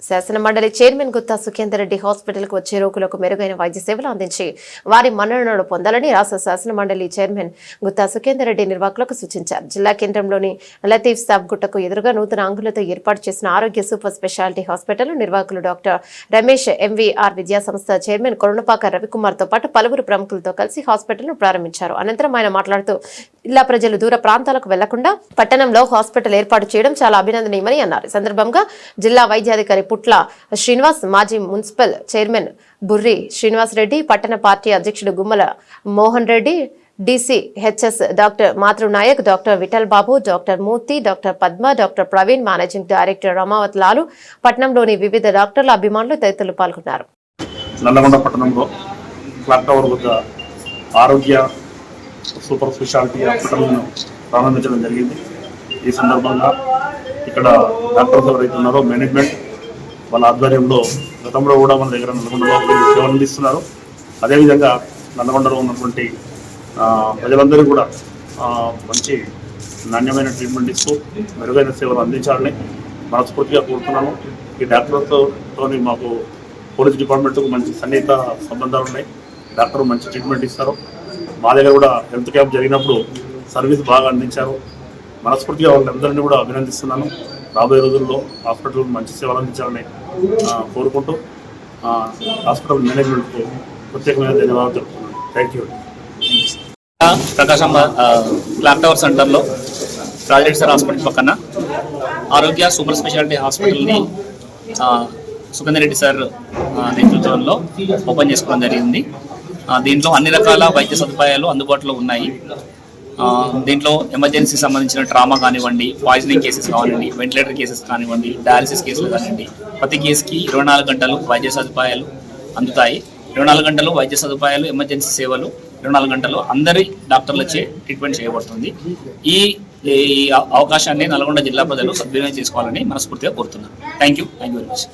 శాసన మండలి chairman Gutta Sukhender Reddy hospital కు వచ్చే రోగులకు మెరుగైన వైద్య సేవలు అందించి వారి మన్ననలు పొందాలని రాష్ట్ర శాసన మండలి చైర్మన్ గుత్తా సుఖేందర్ రెడ్డి నిర్వాహకులకు సూచించారు. జిల్లా కేంద్రంలోని లతీఫ్ సాబ్ గుట్టకు ఎదురుగా నూతన అంగులతో ఏర్పాటు చేసిన ఆరోగ్య సూపర్ స్పెషాలిటీ హాస్పిటల్ నిర్వాహకులు డాక్టర్ రమేష్ ఎంవీఆర్ విద్యా సంస్థ చైర్మన్ కొరణపాక రవికుమార్ తో పాటు పలువురు ప్రముఖులతో కలిసి హాస్పిటల్ ను ప్రారంభించారు. అనంతరం ఆయన మాట్లాడుతూ జిల్లా ప్రజలు దూర ప్రాంతాలకు వెళ్లకుండా పట్టణంలో హాస్పిటల్ ఏర్పాటు చేయడం చాలా అభినందనీయమని అన్నారు. ఈ సందర్భంగా జిల్లా వైద్యాధికారి పుట్ల శ్రీనివాస్, మాజీ మున్సిపల్ చైర్మన్ బుర్రి శ్రీనివాస్ రెడ్డి, పట్టణ పార్టీ అధ్యక్షుడు Gummala Mohan Reddy, DC HS doctor Matru Naik, doctor Vithal Babu, doctor Murthy, doctor Padma, doctor Praveen, managing director Ramavath Lalu, పట్టణంలోని వివిధ డాక్టర్ల అభిమానులు తదితరులు పాల్గొన్నారు. నల్లగొండ పట్టణంలో క్లాక్ టవర్ వద్ద ఆరోగ్య సూపర్ స్పెషాలిటీ హాస్పిటల్ను ప్రారంభించడం జరిగింది. ఈ సందర్భంగా ఇక్కడ డాక్టర్స్ ఎవరైతే ఉన్నారో మేనేజ్మెంట్ వాళ్ళ ఆధ్వర్యంలో గతంలో కూడా మన దగ్గర నల్గొండలో సేవలు అందిస్తున్నారు. అదేవిధంగా నల్గొండలో ఉన్నటువంటి ప్రజలందరూ కూడా మంచి నాణ్యమైన ట్రీట్మెంట్ ఇస్తూ మెరుగైన సేవలు అందించాలని మనస్ఫూర్తిగా కోరుతున్నాను. ఈ డాక్టర్లతో మాకు పోలీస్ డిపార్ట్మెంట్కు మంచి సన్నిహిత సంబంధాలు ఉన్నాయి. డాక్టర్ మంచి ట్రీట్మెంట్ ఇస్తారు. మా దగ్గర కూడా హెల్త్ క్యాంప్ జరిగినప్పుడు సర్వీస్ బాగా అందించారు. మనస్ఫూర్తిగా వాళ్ళందరినీ కూడా అభినందిస్తున్నాను. రాబోయే రోజుల్లో హాస్పిటల్ మంచి సేవలు అందించాలని కోరుకుంటూ హాస్పిటల్ మేనేజ్మెంట్కు ప్రత్యేకమైన ధన్యవాదాలు తెలుపుతున్నాను. Thank you. Prakasam clock tower సెంటర్లో రాజరెడ్డి సార్ హాస్పిటల్ పక్కన ఆరోగ్య సూపర్ స్పెషాలిటీ హాస్పిటల్ని సుఖేందర్ రెడ్డి సార్ నేతృత్వంలో ఓపెన్ చేసుకోవడం జరిగింది. దీంట్లో అన్ని రకాల వైద్య సదుపాయాలు అందుబాటులో ఉన్నాయి. దీంట్లో ఎమర్జెన్సీ సంబంధించిన ట్రామా కానివ్వండి, పాయిజనింగ్ కేసెస్ కానివ్వండి, వెంటిలేటర్ కేసెస్ కానివ్వండి, డయాలసిస్ కేసులు కానివ్వండి, ప్రతి కేసుకి 24 గంటలు వైద్య సదుపాయాలు అందుతాయి. 24 గంటలు వైద్య సదుపాయాలు, ఎమర్జెన్సీ సేవలు 24 గంటలు అందరి డాక్టర్లచే ట్రీట్మెంట్ చేయబడుతుంది. ఈ అవకాశాన్ని నల్గొండ జిల్లా ప్రజలు సద్వినియోగం చేసుకోవాలని మనస్ఫూర్తిగా కోరుతున్నాను. Thank you very much.